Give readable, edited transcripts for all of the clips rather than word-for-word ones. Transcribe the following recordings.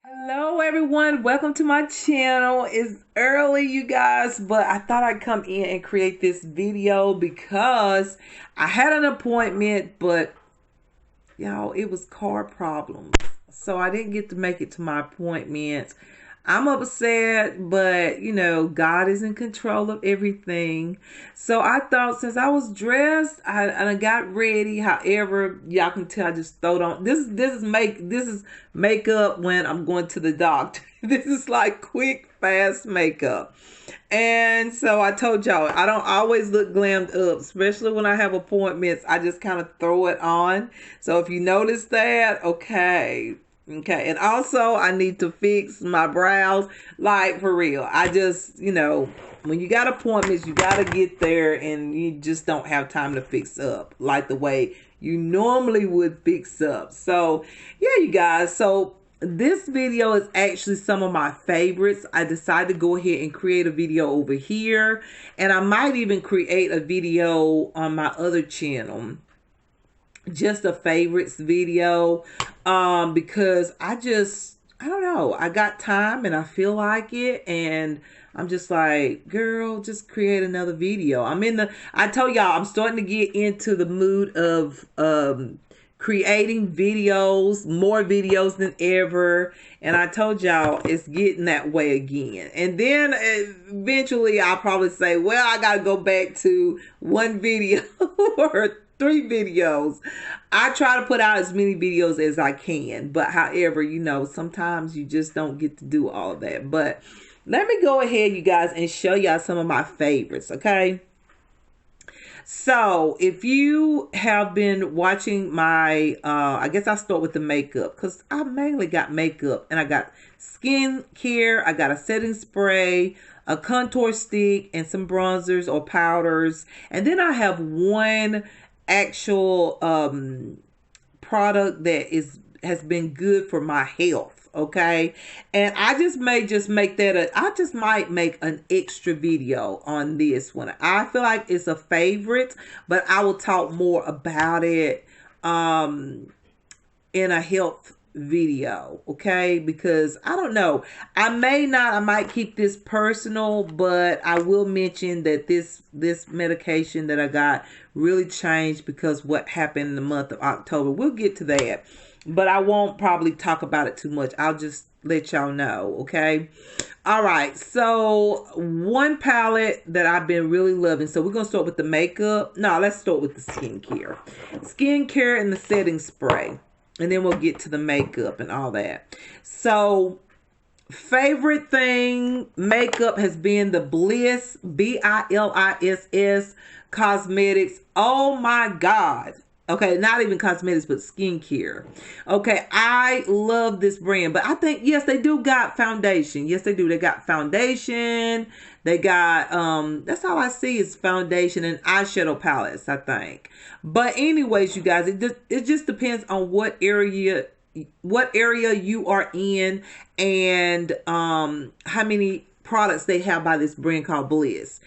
Hello everyone, welcome to my channel. It's early you guys, but I thought I'd come in and create this video because I had an appointment, but y'all, it was car problems. So I didn't get to make it to my appointment. I'm upset, but God is in control of everything. So I thought since I was dressed, I got ready. However, y'all can tell I just throwed on this is makeup when I'm going to the doctor. This is like quick, fast makeup. And so I told y'all I don't always look glammed up, especially when I have appointments. I just kind of throw it on. So if you notice that, okay. Okay, and also I need to fix my brows, like for real. I just, when you got appointments, you got to get there and you just don't have time to fix up like the way you normally would fix up. So, yeah, you guys. So, this video is actually some of my favorites. I decided to go ahead and create a video over here, and I might even create a video on my other channel, just a favorites video, because I don't know, I got time and I feel like it, and I'm just like, girl, just create another video. I told y'all I'm starting to get into the mood of creating videos, more videos than ever, and I told y'all it's getting that way again. And then eventually I'll probably say, well, I gotta go back to one video or 3 videos. I try to put out as many videos as I can, but however, sometimes you just don't get to do all of that. But let me go ahead, you guys, and show y'all some of my favorites, okay? So if you have been watching my, I guess I'll start with the makeup, because I mainly got makeup, and I got skincare, I got a setting spray, a contour stick, and some bronzers or powders. And then I have one actual product that has been good for my health, okay? And I just may just make that I just might make an extra video on this one. I feel like it's a favorite, but I will talk more about it in a health video, okay? Because I don't know, I might keep this personal, but I will mention that this medication that I got really changed because what happened in the month of October. We'll get to that, but I won't probably talk about it too much. I'll just let y'all know, okay? All right, so one palette that I've been really loving. So we're gonna start with the makeup. No, let's start with the skincare and the setting spray, and then we'll get to the makeup and all that. So favorite thing makeup has been the Bliss, Bliss Cosmetics. Oh my God. Okay, not even cosmetics, but skincare. Okay, I love this brand, but I think, yes, they do got foundation. Yes, they do. They got foundation. They got, that's all I see is foundation and eyeshadow palettes, I think. But anyways, you guys, it just depends on what area you are in, and how many products they have by this brand called Bliss.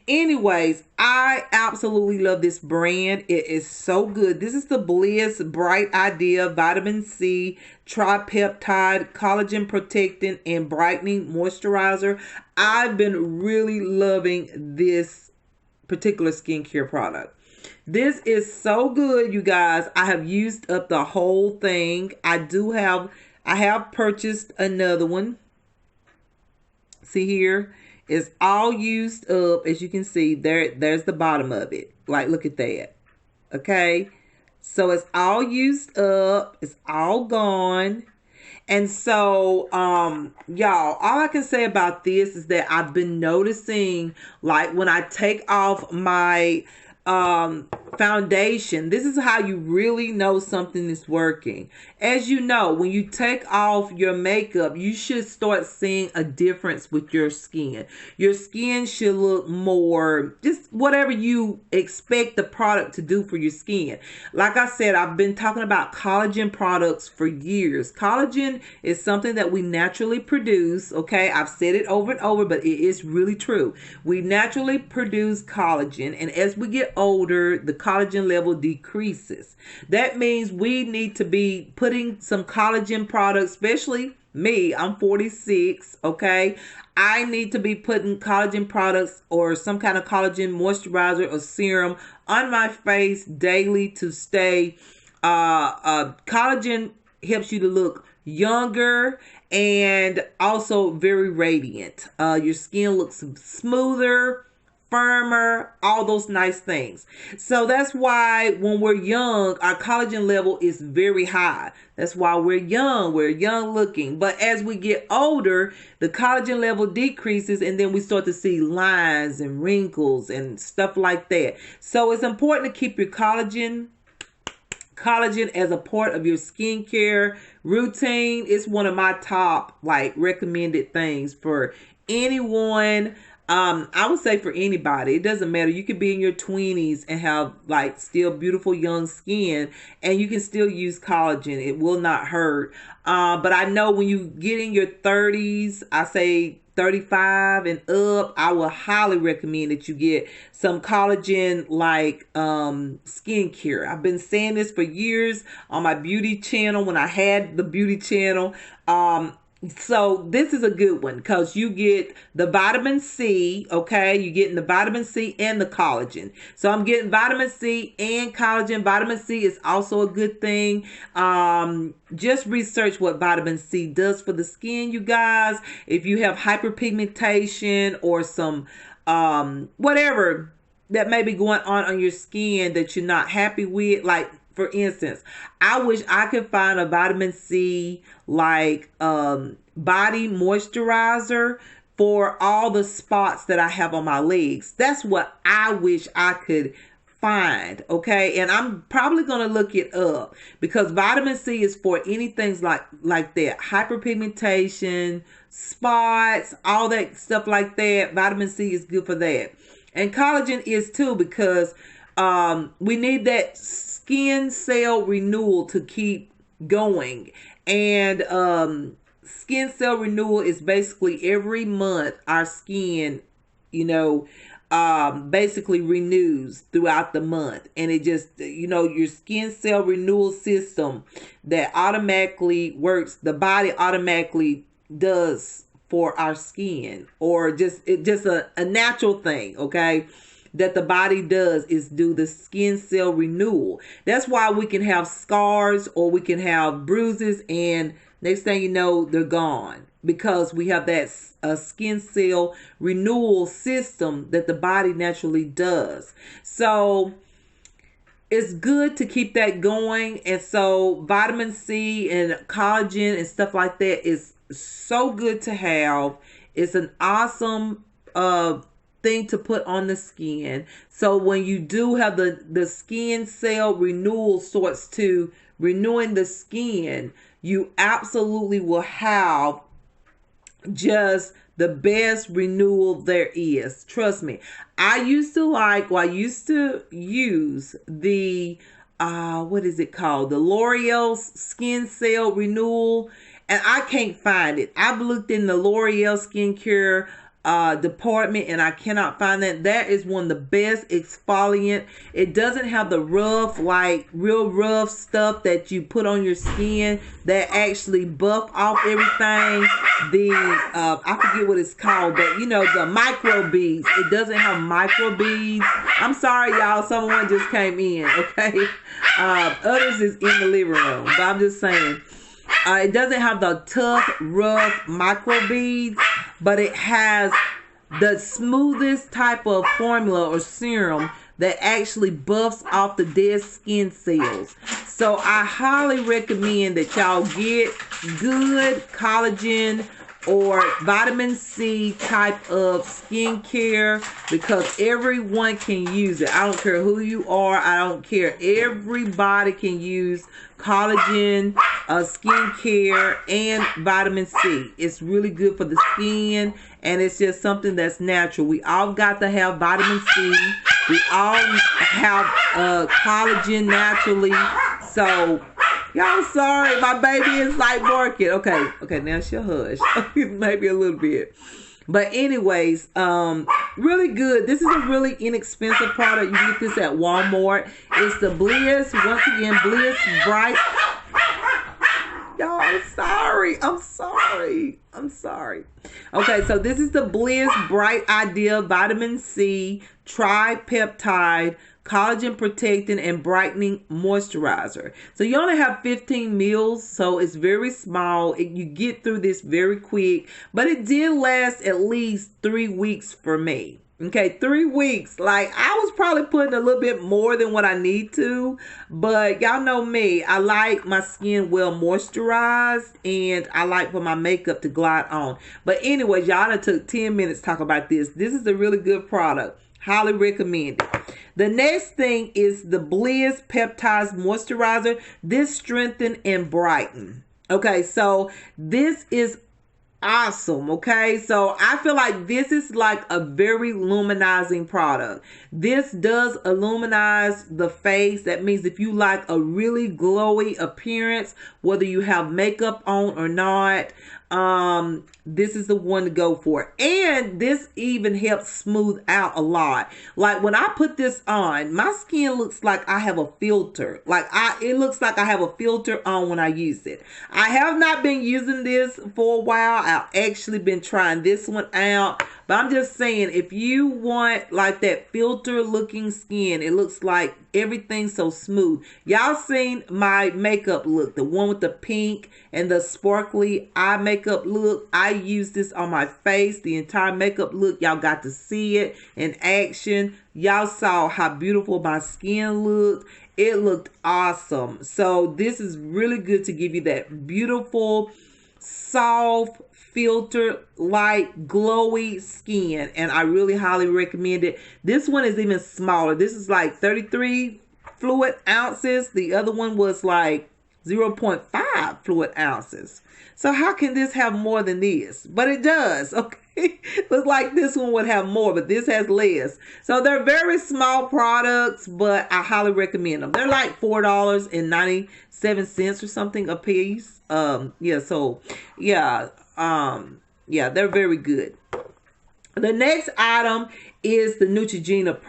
Anyways, I absolutely love this brand. It is so good. This is the Bliss Bright Idea Vitamin C Tripeptide Collagen Protectant and Brightening Moisturizer. I've been really loving this particular skincare product. This is so good, you guys. I have used up the whole thing. I have purchased another one. See here, it's all used up. As you can see, there's the bottom of it. Like, look at that. Okay, so it's all used up. It's all gone. And so, y'all, all I can say about this is that I've been noticing, like, when I take off my foundation, this is how you really know something is working. As you know, when you take off your makeup, you should start seeing a difference with your skin. Your skin should look more just whatever you expect the product to do for your skin. Like I said, I've been talking about collagen products for years. Collagen is something that we naturally produce, okay? I've said it over and over, but it is really true. We naturally produce collagen, and as we get older, the collagen level decreases. That means we need to be putting some collagen products, especially me, I'm 46, okay? I need to be putting collagen products or some kind of collagen moisturizer or serum on my face daily to stay. Collagen helps you to look younger and also very radiant. Your skin looks smoother, firmer, all those nice things. So that's why when we're young, our collagen level is very high. That's why we're young looking. But as we get older, the collagen level decreases and then we start to see lines and wrinkles and stuff like that. So it's important to keep your collagen as a part of your skincare routine. It's one of my top recommended things for anyone. I would say for anybody. It doesn't matter. You could be in your 20s and have still beautiful young skin and you can still use collagen. It will not hurt. But I know when you get in your 30s, I say 35 and up, I will highly recommend that you get some collagen skincare. I've been saying this for years on my beauty channel when I had the beauty channel. So this is a good one because you get the vitamin C, okay? You're getting the vitamin C and the collagen. So I'm getting vitamin C and collagen. Vitamin C is also a good thing. Just research what vitamin C does for the skin, you guys. If you have hyperpigmentation or some whatever that may be going on your skin that you're not happy with, for instance, I wish I could find a vitamin C body moisturizer for all the spots that I have on my legs. That's what I wish I could find, okay? And I'm probably going to look it up because vitamin C is for anything like that. Hyperpigmentation, spots, all that stuff like that. Vitamin C is good for that. And collagen is too because we need that skin cell renewal to keep going. And skin cell renewal is basically every month our skin, basically renews throughout the month. And it just, your skin cell renewal system that automatically works, the body automatically does for our skin, or just a natural thing, okay? That the body does is do the skin cell renewal. That's why we can have scars or we can have bruises and next thing you know, they're gone because we have that skin cell renewal system that the body naturally does. So it's good to keep that going. And so vitamin C and collagen and stuff like that is so good to have. It's an awesome thing to put on the skin. So when you do have the skin cell renewal sorts to renewing the skin, you absolutely will have just the best renewal there is. Trust me. I used to use the what is it called? The L'Oreal Skin Cell Renewal, and I can't find it. I've looked in the L'Oreal skincare department and I cannot find that. That is one of the best exfoliant. It doesn't have the rough, real rough stuff that you put on your skin that actually buff off everything. I forget what it's called, but the micro beads. It doesn't have micro beads. I'm sorry, y'all. Someone just came in, okay? Others is in the living room, but I'm just saying. It doesn't have the tough, rough micro beads, but it has the smoothest type of formula or serum that actually buffs off the dead skin cells. So I highly recommend that y'all get good collagen or vitamin C type of skincare because everyone can use it. I don't care who you are. I don't care. Everybody can use collagen, skincare, and vitamin C. It's really good for the skin, and it's just something that's natural. We all got to have vitamin C. We all have collagen naturally. So, y'all sorry, my baby is barking. Okay, now she'll hush. Maybe a little bit. But anyways, really good. This is a really inexpensive product. You get this at Walmart. It's the Bliss. Once again, Bliss Bright. Y'all, I'm sorry. Okay, so this is the Bliss Bright Idea Vitamin C Tripeptide Collagen Protectant and Brightening Moisturizer. So you only have 15 mils, so it's very small. You get through this very quick, but it did last at least 3 weeks for me. Okay, 3 weeks. Like, I was probably putting a little bit more than what I need to, but y'all know me. I like my skin well moisturized, and I like for my makeup to glide on. But anyways, y'all done took 10 minutes to talk about this. This is a really good product. Highly recommend it. The next thing is the Bliss Peptides Moisturizer. This strengthen and brighten. Okay, so this is awesome. Okay, so I feel like this is like a very luminizing product. This does illuminize the face. That means if you like a really glowy appearance, whether you have makeup on or not, this is the one to go for. And this even helps smooth out a lot. Like when I put this on, my skin looks like I have a filter. It looks like I have a filter on when I use it. I have not been using this for a while. I've actually been trying this one out. But I'm just saying, if you want like that filter looking skin, it looks like everything's so smooth. Y'all seen my makeup look, the one with the pink and the sparkly eye makeup look. I used this on my face, the entire makeup look. Y'all got to see it in action. Y'all saw how beautiful my skin looked. It looked awesome. So this is really good to give you that beautiful, soft, filter, light, glowy skin, and I really highly recommend it. This one is even smaller. This is like 33 fluid ounces. The other one was like 0.5 fluid ounces. So how can this have more than this? But it does. Okay, looks like this one would have more, but this has less. So they're very small products, but I highly recommend them. They're like $4.97 or something a piece. They're very good. The next item is the Neutrogena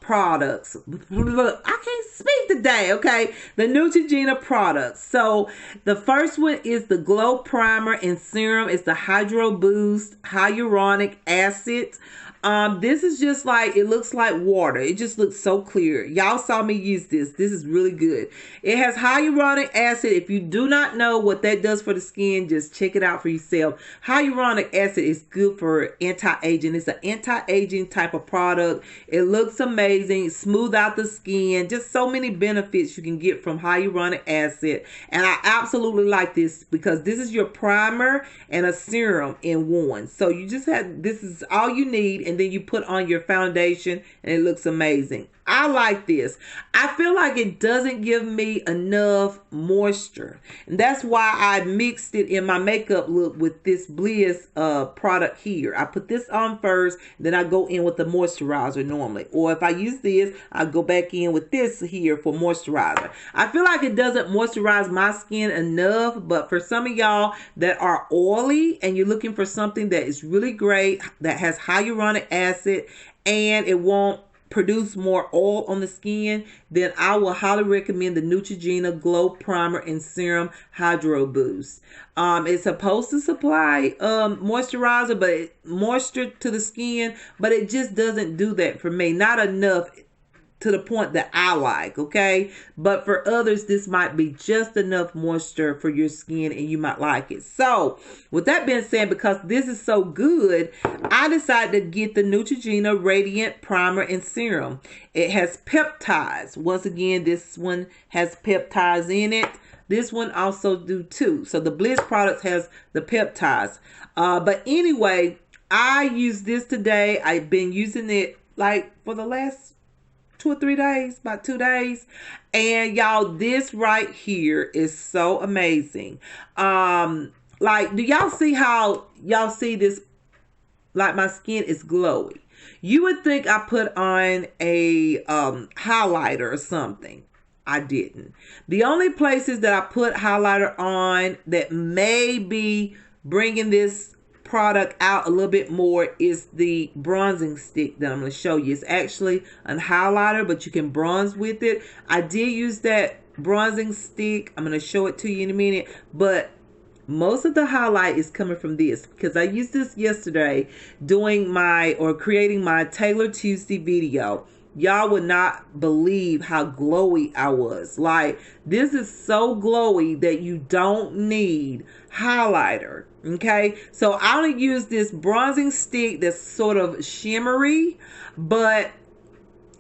products. I can't speak today, okay? The Neutrogena products. So the first one is the Glow Primer and Serum. It's the Hydro Boost Hyuronic Acid. This is just like, it looks like water. It just looks so clear. Y'all saw me use this. This is really good. It has hyaluronic acid. If you do not know what that does for the skin, just check it out for yourself. Hyaluronic acid is good for anti-aging. It's an anti-aging type of product. It looks amazing. Smooth out the skin. Just so many benefits you can get from hyaluronic acid. And I absolutely like this because this is your primer and a serum in one. So you just have, this is all you need. And then you put on your foundation and it looks amazing. I like this. I feel like it doesn't give me enough moisture. And that's why I mixed it in my makeup look with this Bliss product here. I put this on first, then I go in with the moisturizer normally. Or if I use this, I go back in with this here for moisturizer. I feel like it doesn't moisturize my skin enough, but for some of y'all that are oily and you're looking for something that is really great, that has hyaluronic acid and it won't produce more oil on the skin, then I will highly recommend the Neutrogena Glow Primer and Serum Hydro Boost. It's supposed to supply moisturizer, but moisture to the skin, but it just doesn't do that for me. Not enough to the point that I like, okay? But for others, this might be just enough moisture for your skin and you might like it. So, with that being said, because this is so good, I decided to get the Neutrogena Radiant Primer and Serum. It has peptides. Once again, this one has peptides in it. This one also do too. So, the Bliss products has the peptides. But anyway, I used this today. I've been using it like for the last 2 or 3 days, about 2 days. And y'all, this right here is so amazing. Like, do y'all see how y'all see this? Like, my skin is glowy. You would think I put on a highlighter or something. I didn't. The only places that I put highlighter on that may be bringing this product out a little bit more is the bronzing stick that I'm going to show you. It's actually a highlighter, but you can bronze with it. I did use that bronzing stick. I'm going to show it to you in a minute, but most of the highlight is coming from this because I used this yesterday doing creating my Taylor Tuesday video. Y'all would not believe how glowy I was. Like, this is so glowy that you don't need highlighter. Okay, so I only use this bronzing stick that's sort of shimmery, but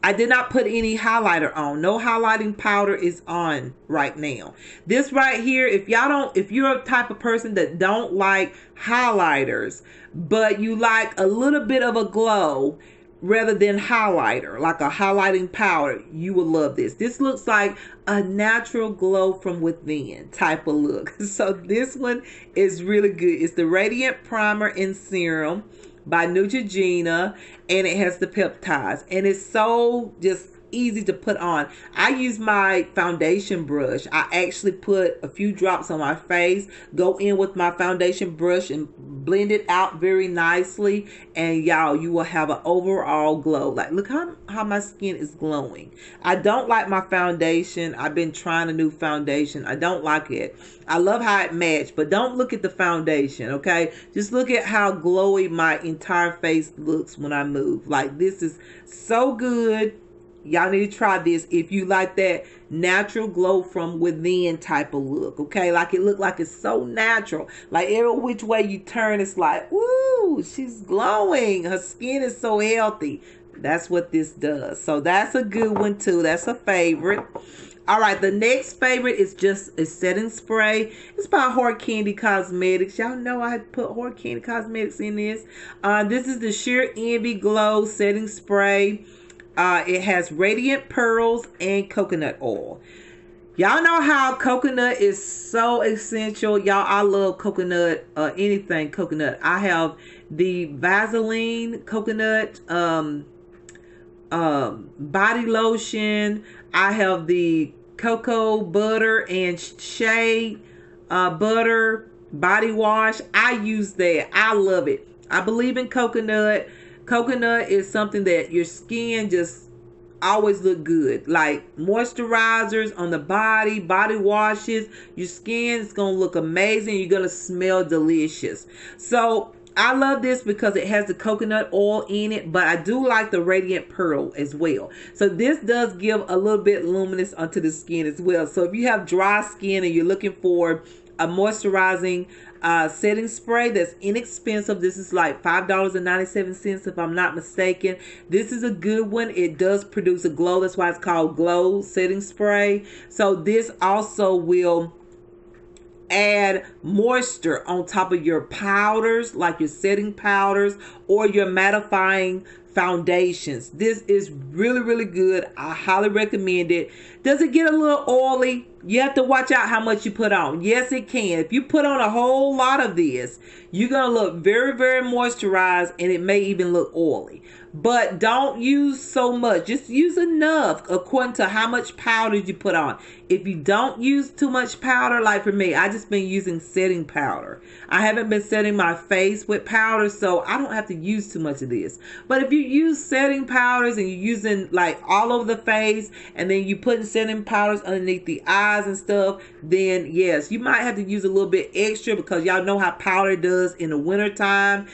I did not put any highlighter on. No highlighting powder is on right now. This right here, if you're a type of person that don't like highlighters, but you like a little bit of a glow rather than highlighter, like a highlighting powder, you will love this. This looks like a natural glow from within type of look. So this one is really good. It's the Radiant Primer and Serum by Neutrogena, and it has the peptides, and it's so just easy to put on. I use my foundation brush. I actually put a few drops on my face, go in with my foundation brush and blend it out very nicely, and y'all, you will have an overall glow. Like, look how my skin is glowing. I don't like my foundation. I've been trying a new foundation. I don't like it. I love how it matched, but don't look at the foundation, okay? Just look at how glowy my entire face looks when I move. Like, this is so good. Y'all need to try this if you like that natural glow from within type of look, okay? Like, it look like it's so natural. Like, every which way you turn, it's like, woo, she's glowing. Her skin is so healthy. That's what this does. So that's a good one too. That's a favorite. All right, the next favorite is just a setting spray. It's by Hard Candy Cosmetics. Y'all know I put Hard Candy Cosmetics in this. This is the Sheer Envy Glow Setting Spray. It has radiant pearls and coconut oil. Y'all know how coconut is so essential. Y'all, I love coconut, anything coconut. I have the Vaseline coconut body lotion. I have the cocoa butter and shea butter body wash. I use that. I love it. I believe in coconut. Coconut is something that your skin just always look good. Like moisturizers on the body washes, your skin is going to look amazing. You're going to smell delicious. So I love this because it has the coconut oil in it, but I do like the radiant pearl as well. So this does give a little bit luminous onto the skin as well. So if you have dry skin and you're looking for a moisturizing setting spray that's inexpensive, this is like $5.97 if I'm not mistaken. This is a good one. It does produce a glow. That's why it's called Glow Setting Spray. So this also will add moisture on top of your powders, like your setting powders or your mattifying foundations. This is really, really good. I highly recommend it. Does it get a little oily? You have to watch out how much you put on. Yes, it can. If you put on a whole lot of this, you're going to look very, very moisturized, and it may even look oily. But don't use so much. Just use enough according to how much powder you put on. If you don't use too much powder, like for me, I just been using setting powder. I haven't been setting my face with powder, so I don't have to use too much of this. But if you use setting powders and you're using like all over the face, and then you putting setting powders underneath the eyes and stuff, then yes, you might have to use a little bit extra, because y'all know how powder does in the winter time.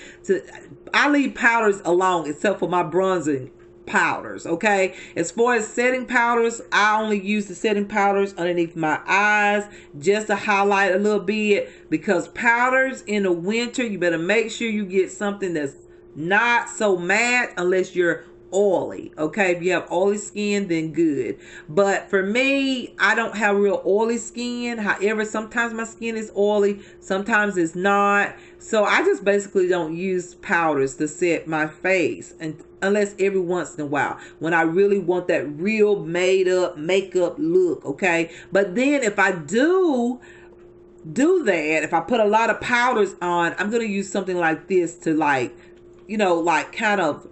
I leave powders alone except for my bronzing powders, okay? As far as setting powders, I only use the setting powders underneath my eyes just to highlight a little bit, because powders in the winter, you better make sure you get something that's not so matte unless you're oily, okay? If you have oily skin, then good. But for me, I don't have real oily skin. However, sometimes my skin is oily, sometimes it's not. So I just basically don't use powders to set my face, and unless every once in a while when I really want that real made up makeup look, okay? But then if I do that, if I put a lot of powders on, I'm going to use something like this to like, you know, like kind of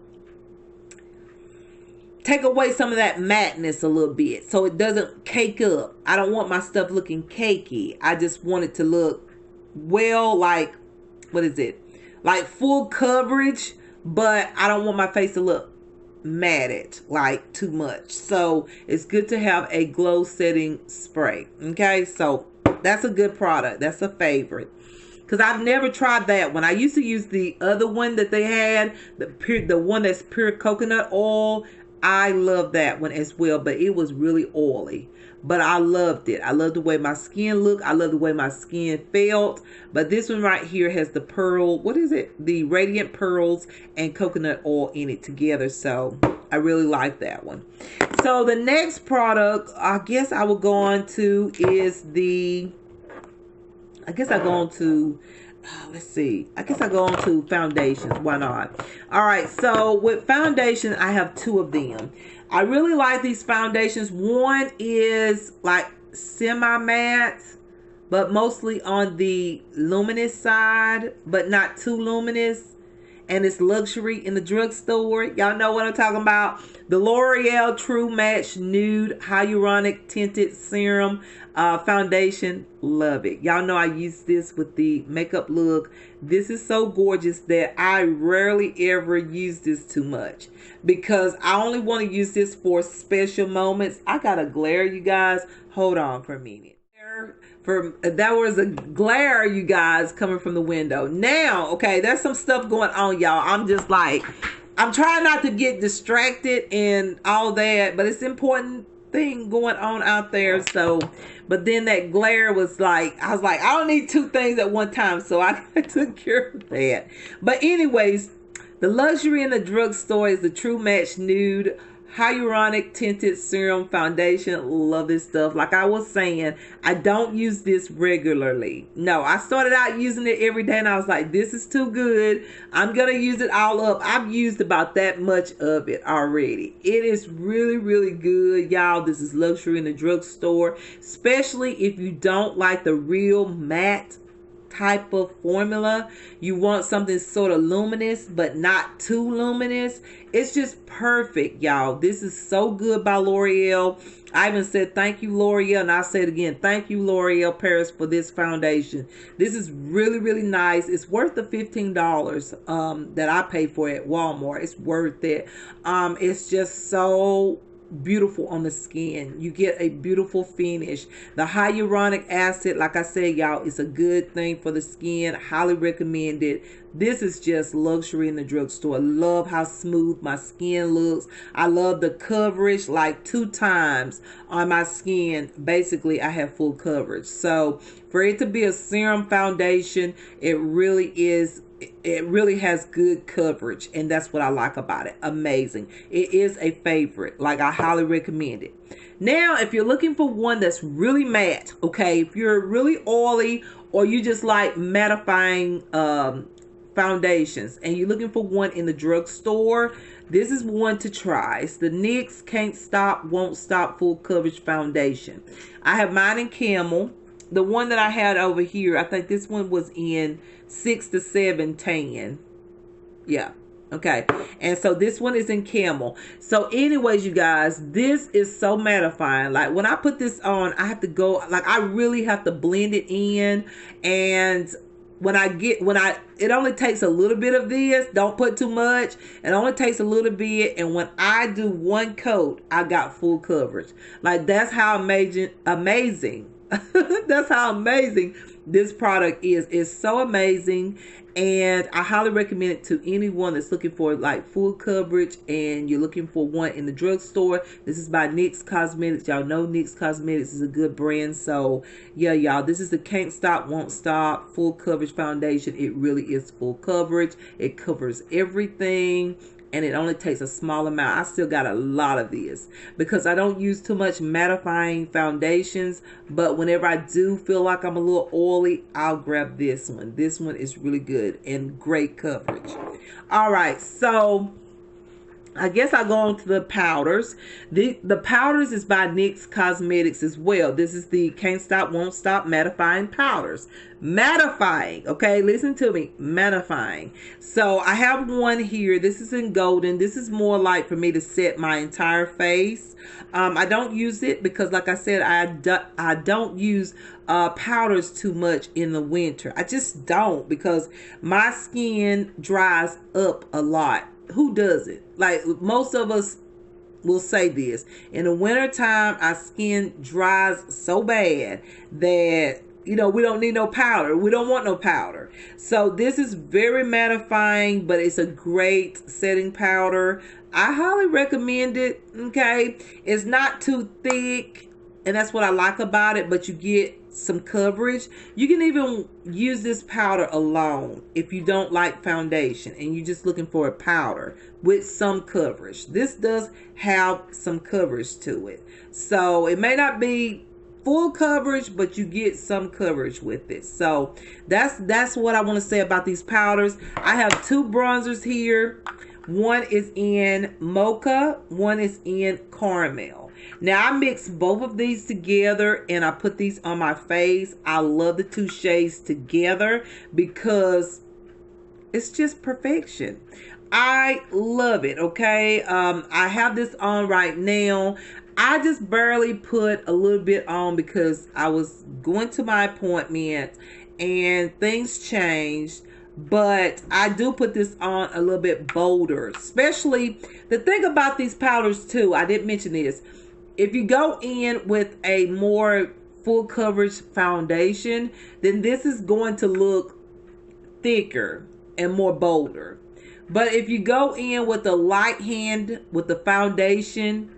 take away some of that matteness a little bit, so it doesn't cake up. I don't want my stuff looking cakey. I just want it to look well, like, what is it? like full coverage, but I don't want my face to look matted like too much. So it's good to have a glow setting spray. Okay, so that's a good product. That's a favorite. Because I've never tried that one. I used to use the other one that they had, the one that's pure coconut oil. I love that one as well, but it was really oily. But I loved it. I loved the way my skin looked. I love the way my skin felt. But this one right here has the pearl, what is it? The radiant pearls and coconut oil in it together. So I really like that one. So the next product I guess I will go on to is the, I guess I go on to, let's see. I guess I go on to foundations. Why not? All right. So with foundation, I have two of them. I really like these foundations. One is like semi-matte, but mostly on the luminous side, but not too luminous. And it's luxury in the drugstore. Y'all know what I'm talking about. The L'Oreal True Match Nude Hyuronic Tinted Serum Foundation. Love it. Y'all know I use this with the makeup look. This is so gorgeous that I rarely ever use this too much, because I only want to use this for special moments. I got a glare, you guys. Hold on for a minute. That was a glare, you guys, coming from the window. Now, okay, there's some stuff going on, y'all. I'm just like, I'm trying not to get distracted and all that, but it's important thing going on out there. So, but then that glare was like, I was like, I don't need two things at one time, so I took care of that. But anyways, the luxury in the drugstore is the True Match Nude Hyuronic Tinted Serum Foundation. Love this stuff. Like I was saying, I don't use this regularly. No, I started out using it every day and I was like, this is too good. I'm going to use it all up. I've used about that much of it already. It is really, really good, y'all. This is luxury in the drugstore, especially if you don't like the real matte type of formula. You want something sort of luminous but not too luminous. It's just perfect, y'all. This is so good by L'Oreal. I even said thank you, L'Oreal, and I'll say it again, thank you, L'Oreal Paris, for this foundation. This is really, really nice. It's worth the $15 that I paid for it at Walmart. It's worth it. It's just so beautiful on the skin. You get a beautiful finish. The hyaluronic acid, like I said, y'all, is a good thing for the skin. Highly recommend it. This is just luxury in the drugstore. Love how smooth my skin looks. I love the coverage, like 2 times on my skin. Basically, I have full coverage. So for it to be a serum foundation, it really is. It really has good coverage, and that's what I like about it. Amazing. It is a favorite. Like, I highly recommend it. Now, if you're looking for one that's really matte, okay, if you're really oily or you just like mattifying foundations and you're looking for one in the drugstore, this is one to try. It's the NYX Can't Stop, Won't Stop Full Coverage Foundation. I have mine in Camel. The one that I had over here, I think this one was in 6 to 7 tan. Yeah. Okay. And so this one is in Camel. So anyways, you guys, this is so mattifying. Like when I put this on, I have to go, like I really have to blend it in. And it only takes a little bit of this. Don't put too much. It only takes a little bit. And when I do one coat, I got full coverage. Like that's how amazing. That's how amazing this product is. It's so amazing, and I highly recommend it to anyone that's looking for like full coverage and you're looking for one in the drugstore. This is by NYX Cosmetics. Y'all know NYX Cosmetics is a good brand. So yeah, y'all, this is the Can't Stop, Won't Stop Full Coverage Foundation. It really is full coverage. It covers everything. And it only takes a small amount. I still got a lot of this because I don't use too much mattifying foundations. But whenever I do feel like I'm a little oily, I'll grab this one. This one is really good and great coverage. All right. So I guess I'll go on to the powders. The powders is by NYX Cosmetics as well. This is the Can't Stop, Won't Stop Mattifying Powders. Mattifying, okay? Listen to me. Mattifying. So I have one here. This is in golden. This is more like for me to set my entire face. I don't use it because, like I said, I don't use powders too much in the winter. I just don't, because my skin dries up a lot. Who does it? Like, most of us will say this. In the wintertime, our skin dries so bad that, you know, we don't need no powder. We don't want no powder. So this is very mattifying, but it's a great setting powder. I highly recommend it. Okay, it's not too thick, and that's what I like about it, but you get some coverage. You can even use this powder alone if you don't like foundation and you're just looking for a powder with some coverage. This does have some coverage to it, so it may not be full coverage, but you get some coverage with it. So that's what I want to say about these powders. I have two bronzers here. One is in mocha, one is in caramel. Now I mix both of these together and I put these on my face. I love the two shades together because it's just perfection. I love it. Okay, I have this on right now. I just barely put a little bit on because I was going to my appointment and things changed. But I do put this on a little bit bolder. Especially, the thing about these powders too, I didn't mention this. If you go in with a more full coverage foundation, then this is going to look thicker and more bolder. But if you go in with a light hand with the foundation,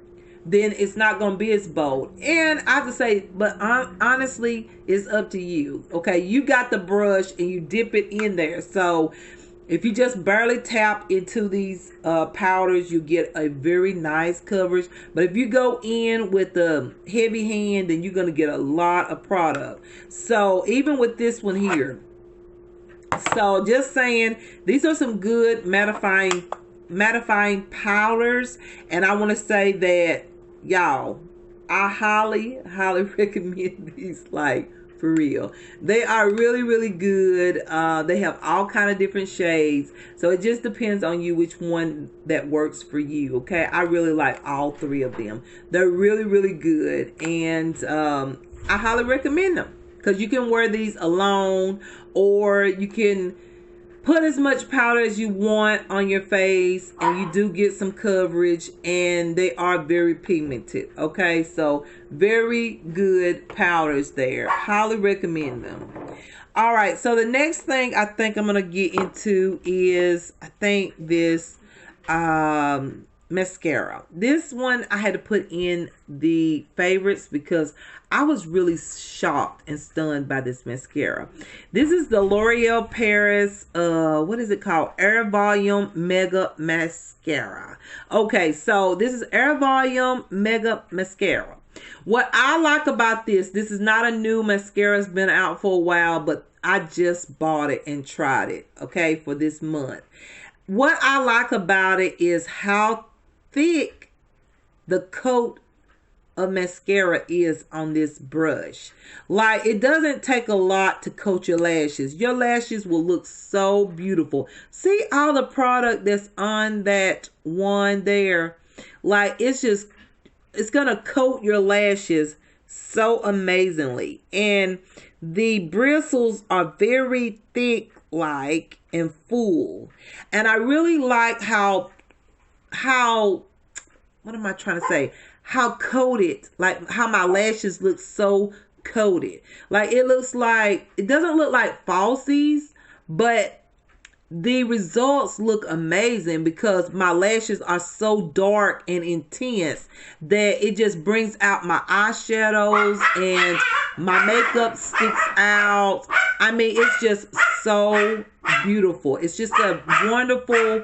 then it's not going to be as bold. And I have to say, but honestly, it's up to you. Okay, you got the brush and you dip it in there. So if you just barely tap into these powders, you get a very nice coverage. But if you go in with a heavy hand, then you're going to get a lot of product. So even with this one here. So just saying, these are some good mattifying powders. And I want to say that, y'all, I highly recommend these, like, for real. They are really good. They have all kind of different shades, so it just depends on you which one that works for you. Okay, I really like all three of them. They're really good, and I highly recommend them because you can wear these alone, or you can put as much powder as you want on your face, and you do get some coverage, and they are very pigmented. Okay, so very good powders there. Highly recommend them. All right, so the next thing I think I'm going to get into is, I think this mascara. This one I had to put in the favorites because I was really shocked and stunned by this mascara. This is the L'Oreal Paris, what is it called? Air Volume Mega Mascara. Okay, so this is Air Volume Mega Mascara. What I like about this is not a new mascara. It's been out for a while, but I just bought it and tried it, okay, for this month. What I like about it is how thick the coat of mascara is on this brush. Like, it doesn't take a lot to coat your lashes. Your lashes will look so beautiful. See all the product that's on that one there? Like, it's gonna coat your lashes so amazingly. And the bristles are very thick, like, and full. And I really like how what am I trying to say? How coated, like how my lashes look so coated. Like, it looks like, it doesn't look like falsies, but the results look amazing because my lashes are so dark and intense that it just brings out my eyeshadows and my makeup sticks out. I mean, it's just so beautiful. It's just a wonderful,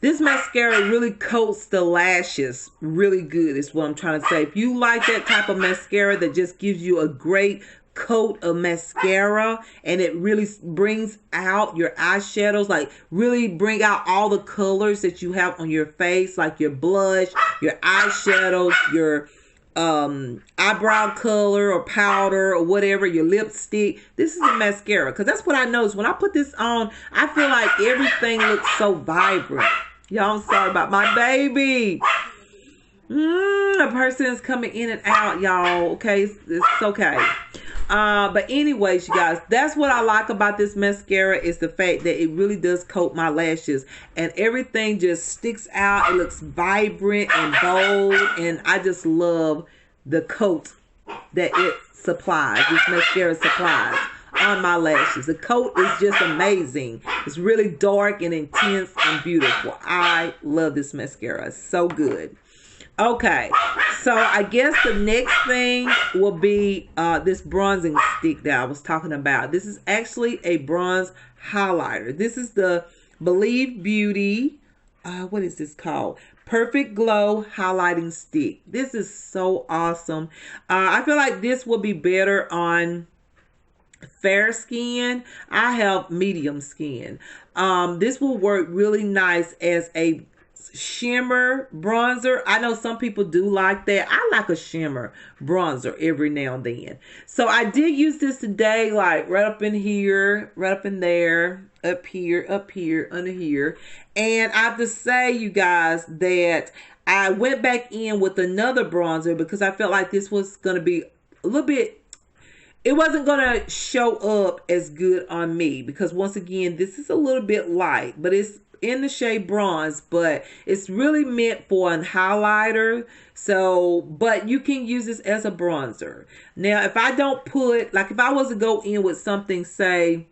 this mascara really coats the lashes really good is what I'm trying to say. If you like that type of mascara that just gives you a great coat of mascara, and it really brings out your eyeshadows, like really bring out all the colors that you have on your face, like your blush, your eyeshadows, your eyebrow color or powder or whatever, your lipstick. This is a mascara, because that's what I noticed when I put this on. I feel like everything looks so vibrant. Y'all, I'm sorry about my baby. A person is coming in and out, y'all. Okay, it's okay. But anyways, you guys, that's what I like about this mascara, is the fact that it really does coat my lashes, and everything just sticks out. It looks vibrant and bold, and I just love the coat that it supplies. This mascara supplies on my lashes. The coat is just amazing. It's really dark and intense and beautiful. I love this mascara. It's so good. Okay, so I guess the next thing will be this bronzing stick that I was talking about. This is actually a bronze highlighter. This is the Believe Beauty, what is this called? Perfect Glow Highlighting Stick. This is so awesome. I feel like this will be better on fair skin. I have medium skin. This will work really nice as a shimmer bronzer. I know some people do like that. I like a shimmer bronzer every now and then. So I did use this today, like right up in here, right up in there, up here, under here. And I have to say, you guys, that I went back in with another bronzer because I felt like this was going to be a little bit, it wasn't going to show up as good on me, because once again, this is a little bit light, but it's in the shade bronze, but it's really meant for a highlighter. So, but you can use this as a bronzer. Now, if I don't put, like if I was to go in with something, say,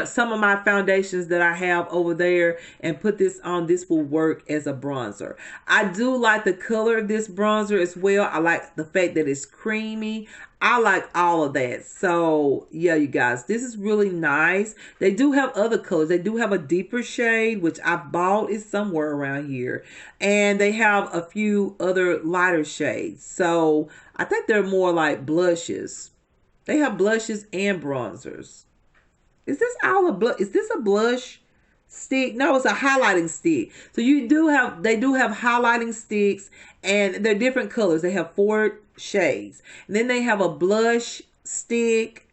some of my foundations that I have over there and put this on, this will work as a bronzer. I do like the color of this bronzer as well. I like the fact that it's creamy. I like all of that. So yeah, you guys, this is really nice. They do have other colors. They do have a deeper shade, which I bought, is somewhere around here. And they have a few other lighter shades. So I think they're more like blushes. They have blushes and bronzers. Is this all a blush? Is this a blush stick? No, it's a highlighting stick. So they do have highlighting sticks, and they're different colors. They have 4 shades. And then they have a blush stick,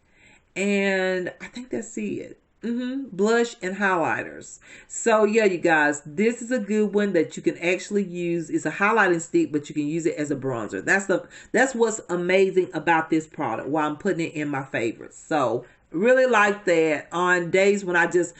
and I think that's it. Blush and highlighters. So yeah, you guys, this is a good one that you can actually use. It's a highlighting stick, but you can use it as a bronzer. That's what's amazing about this product, why I'm putting it in my favorites. So really like that on days when I just,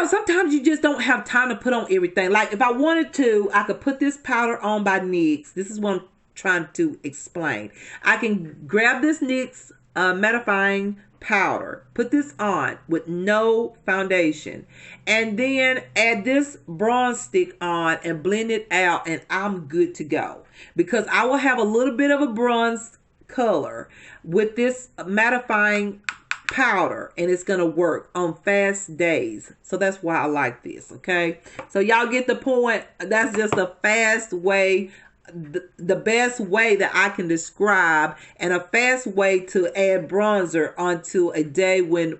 sometimes you just don't have time to put on everything. Like if I wanted to, I could put this powder on by NYX. This is what I'm trying to explain. I can grab this NYX Mattifying Powder, put this on with no foundation, and then add this bronze stick on and blend it out, and I'm good to go. Because I will have a little bit of a bronze color with this mattifying powder, and it's gonna work on fast days. So that's why I like this. Okay, so y'all get the point. That's just a fast way, the best way that I can describe, and a fast way to add bronzer onto a day when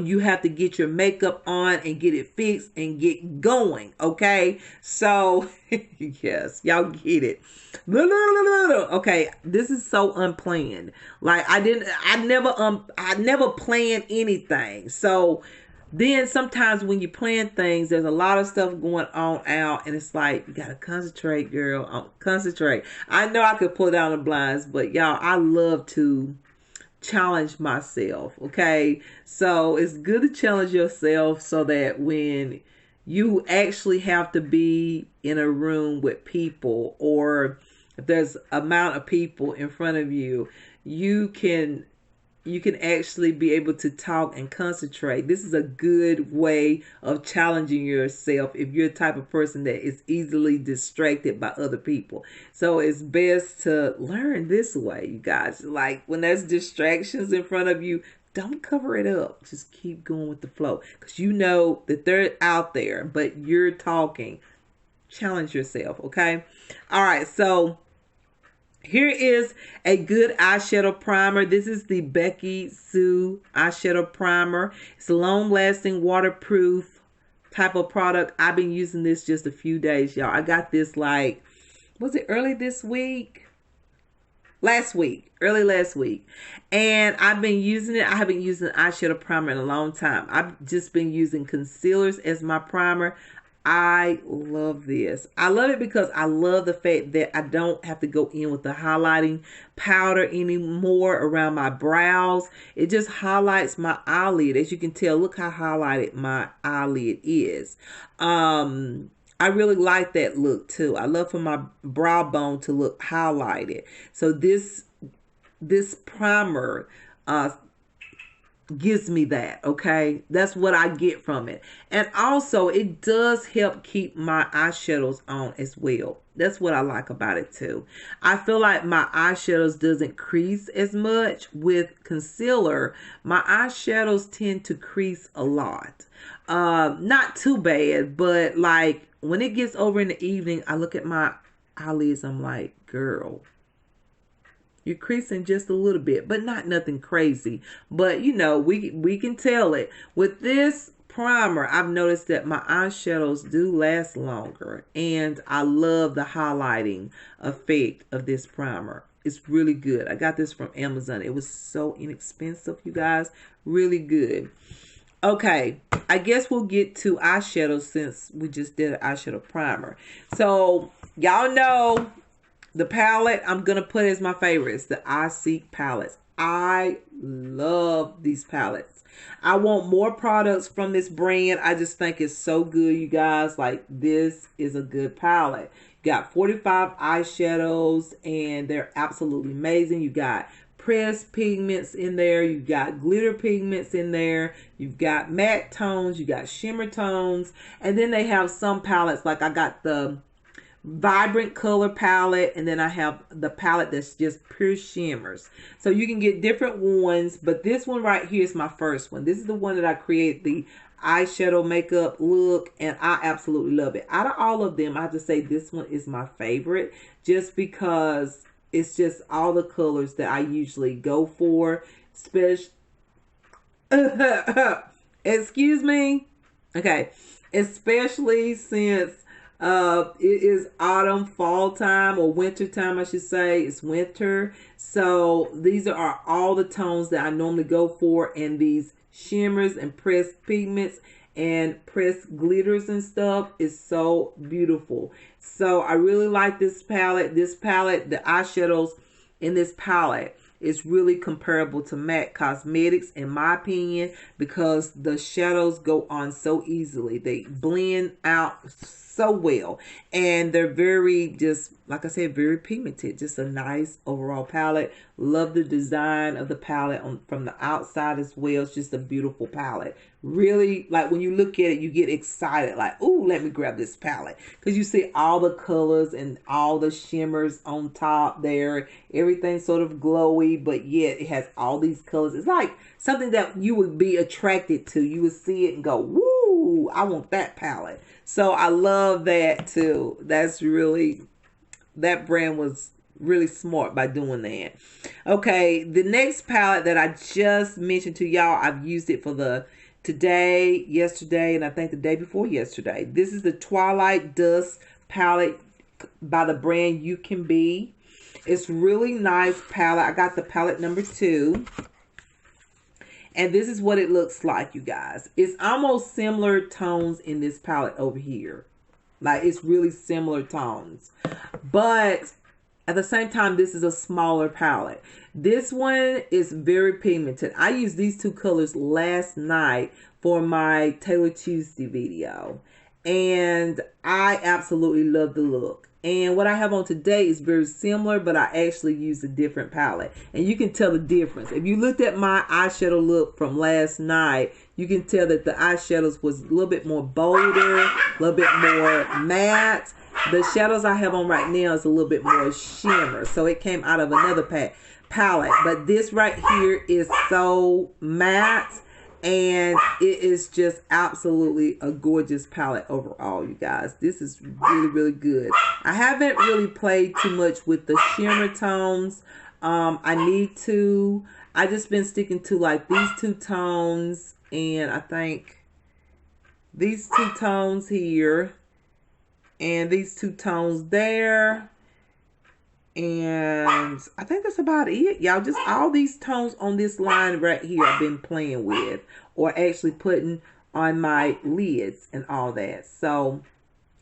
you have to get your makeup on and get it fixed and get going. Okay, so yes, y'all get it. Okay, this is so unplanned. Like I never planned anything. So then sometimes when you plan things, there's a lot of stuff going on out, and it's like, you gotta concentrate, girl. Concentrate. I know I could pull down the blinds, but y'all, I love to challenge myself. Okay, so it's good to challenge yourself so that when you actually have to be in a room with people, or if there's amount of people in front of you, you can actually be able to talk and concentrate. This is a good way of challenging yourself if you're the type of person that is easily distracted by other people. So it's best to learn this way, you guys. Like when there's distractions in front of you, don't cover it up. Just keep going with the flow, because you know that they're out there, but you're talking. Challenge yourself, okay? All right, so Here is a good eyeshadow primer. This is the Becky Sue eyeshadow primer. It's a long-lasting, waterproof type of product. I've been using this just a few days, y'all. I got this like, was it early this week? Early last week. And I've been using it. I haven't used an eyeshadow primer in a long time. I've just been using concealers as my primer. I love this. I love it because I love the fact that I don't have to go in with the highlighting powder anymore around my brows. It just highlights my eyelid. As you can tell, look how highlighted my eyelid is. I really like that look too. I love for my brow bone to look highlighted. So this primer gives me that, okay? That's what I get from it. And also, it does help keep my eyeshadows on as well. That's what I like about it too. I feel like my eyeshadows doesn't crease as much with concealer. My eyeshadows tend to crease a lot. Not too bad, but like when it gets over in the evening, I look at my eyelids, I'm like, girl, you're creasing just a little bit, but not nothing crazy. But you know, we can tell it. With this primer, I've noticed that my eyeshadows do last longer, and I love the highlighting effect of this primer. It's really good. I got this from Amazon. It was so inexpensive, you guys. Really good. Okay, I guess we'll get to eyeshadows since we just did an eyeshadow primer. So, y'all know the palette I'm going to put as my favorites, the I Seek palettes. I love these palettes. I want more products from this brand. I just think it's so good, you guys. Like, this is a good palette. You got 45 eyeshadows, and they're absolutely amazing. You got pressed pigments in there. You got glitter pigments in there. You've got matte tones. You got shimmer tones. And then they have some palettes, like I got the vibrant color palette, and then I have the palette that's just pure shimmers. So you can get different ones, but this one right here is my first one. This is the one that I created the eyeshadow makeup look, and I absolutely love it. Out of all of them, I have to say this one is my favorite, just because it's just all the colors that I usually go for. Excuse me. Okay. Especially since it is autumn, fall time, or winter time, I should say. It's winter. So these are all the tones that I normally go for, and these shimmers and pressed pigments and pressed glitters and stuff is so beautiful. So I really like this palette. This palette, the eyeshadows in this palette is really comparable to MAC Cosmetics in my opinion, because the shadows go on so easily. They blend out so well, and they're very, just like I said, very pigmented. Just a nice overall palette. Love the design of the palette from the outside as well. It's just a beautiful palette. Really, like when you look at it, you get excited, like, ooh, let me grab this palette, because you see all the colors and all the shimmers on top there. Everything's sort of glowy, but yet it has all these colors. It's like something that you would be attracted to. You would see it and go, woo, I want that palette. So I love that too. That's really, that brand was really smart by doing that. Okay, the next palette that I just mentioned to y'all, I've used it for the today, yesterday, and I think the day before yesterday. This is the Twilight Dust palette by the brand You Can Be. It's really nice palette. I got the palette number 2. And this is what it looks like, you guys. It's almost similar tones in this palette over here. Like, it's really similar tones. But at the same time, this is a smaller palette. This one is very pigmented. I used these two colors last night for my Taylor Tuesday video, and I absolutely love the look. And what I have on today is very similar, but I actually used a different palette. And you can tell the difference. If you looked at my eyeshadow look from last night, you can tell that the eyeshadows was a little bit more bolder, a little bit more matte. The shadows I have on right now is a little bit more shimmer. So it came out of another palette. But this right here is so matte. And it is just absolutely a gorgeous palette overall, you guys. This is really, really good. I haven't really played too much with the shimmer tones. I need to. I just been sticking to like these two tones, and I think these two tones here and these two tones there. And I think that's about it, y'all. Just all these tones on this line right here I've been playing with, or actually putting on my lids and all that. So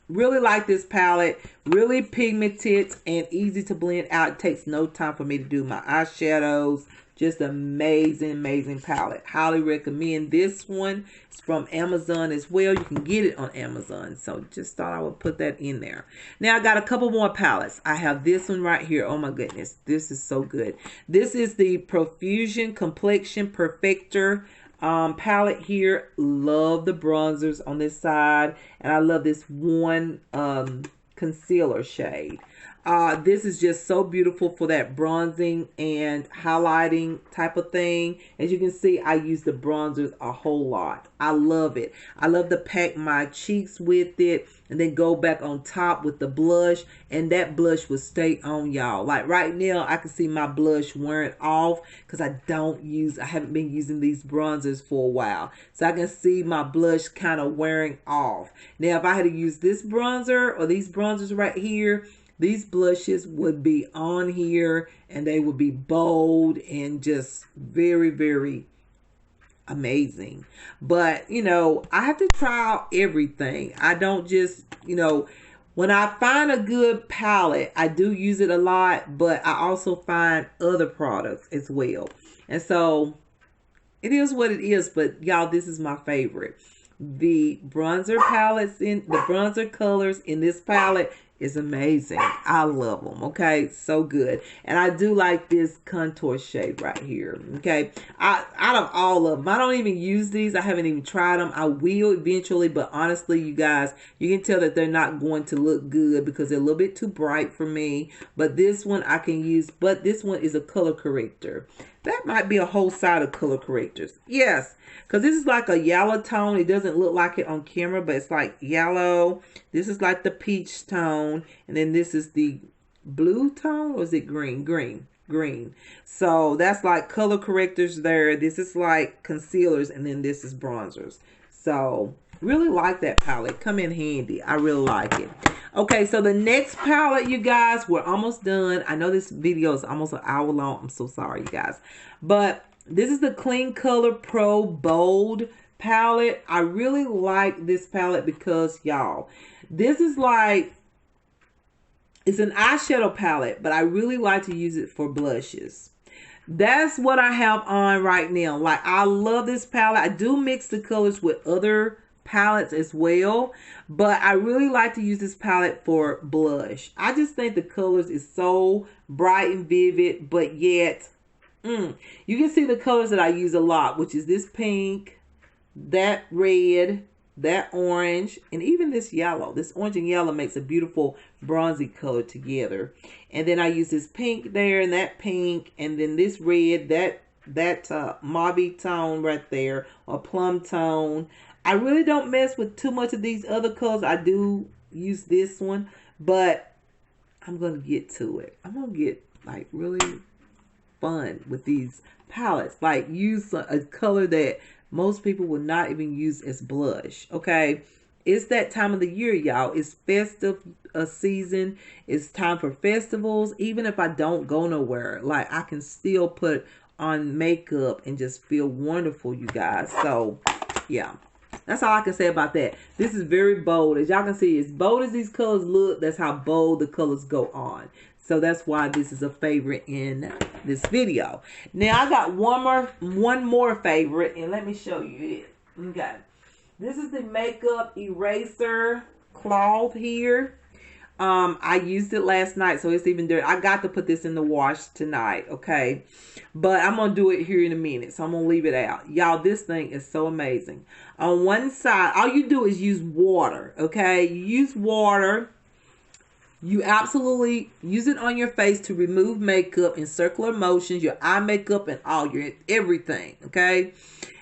really like this palette. Really pigmented and easy to blend out. It takes no time for me to do my eyeshadows. Just amazing, amazing palette. Highly recommend this one. It's from Amazon as well. You can get it on Amazon. So just thought I would put that in there. Now I got a couple more palettes. I have this one right here. Oh my goodness. This is so good. This is the Profusion Complexion Perfector palette here. Love the bronzers on this side. And I love this one concealer shade. This is just so beautiful for that bronzing and highlighting type of thing. As you can see, I use the bronzers a whole lot. I love it. I love to pack my cheeks with it and then go back on top with the blush. And that blush will stay on, y'all. Like right now, I can see my blush wearing off because I haven't been using these bronzers for a while. So I can see my blush kind of wearing off. Now, if I had to use this bronzer or these bronzers right here, these blushes would be on here and they would be bold and just very, very amazing. But, you know, I have to try out everything. I don't just, you know, when I find a good palette, I do use it a lot, but I also find other products as well. And so it is what it is. But y'all, this is my favorite. The bronzer colors in this palette is amazing. I love them. Okay, so good. And I do like this contour shade right here. Okay, out of all of them, I don't even use these. I haven't even tried them. I will eventually, but honestly, you guys, you can tell that they're not going to look good because they're a little bit too bright for me. But this one I can use. But this one is a color corrector. That might be a whole side of color correctors. Yes, because this is like a yellow tone. It doesn't look like it on camera, but it's like yellow. This is like the peach tone. And then this is the blue tone. Or is it green? Green. So that's like color correctors there. This is like concealers. And then this is bronzers. So really like that palette. Come in handy. I really like it. Okay, so the next palette, you guys, we're almost done. I know this video is almost an hour long. I'm so sorry, you guys. But this is the Clean Color Pro Bold palette. I really like this palette because, y'all, this is like, it's an eyeshadow palette, but I really like to use it for blushes. That's what I have on right now. Like, I love this palette. I do mix the colors with other palettes as well, but I really like to use this palette for blush. I just think the colors is so bright and vivid, but yet you can see the colors that I use a lot, which is this pink, that red, that orange, and even this yellow. This orange and yellow makes a beautiful bronzy color together. And then I use this pink there and that pink, and then this red, that mauve tone right there, or plum tone. I really don't mess with too much of these other colors. I do use this one, but I'm going to get to it. I'm going to get like really fun with these palettes. Like use a color that most people would not even use as blush. Okay. It's that time of the year, y'all. It's festive season. It's time for festivals. Even if I don't go nowhere, like I can still put on makeup and just feel wonderful, you guys. So yeah. That's all I can say about that. This is very bold. As y'all can see, as bold as these colors look, that's how bold the colors go on. So that's why this is a favorite in this video. Now I got one more favorite, and let me show you it. Okay. This is the makeup eraser cloth here. I used it last night, so it's even dirty. I got to put this in the wash tonight, okay? But I'm going to do it here in a minute, so I'm going to leave it out. Y'all, this thing is so amazing. On one side, all you do is use water, okay? You use water. You absolutely use it on your face to remove makeup in circular motions, your eye makeup and all your everything, okay?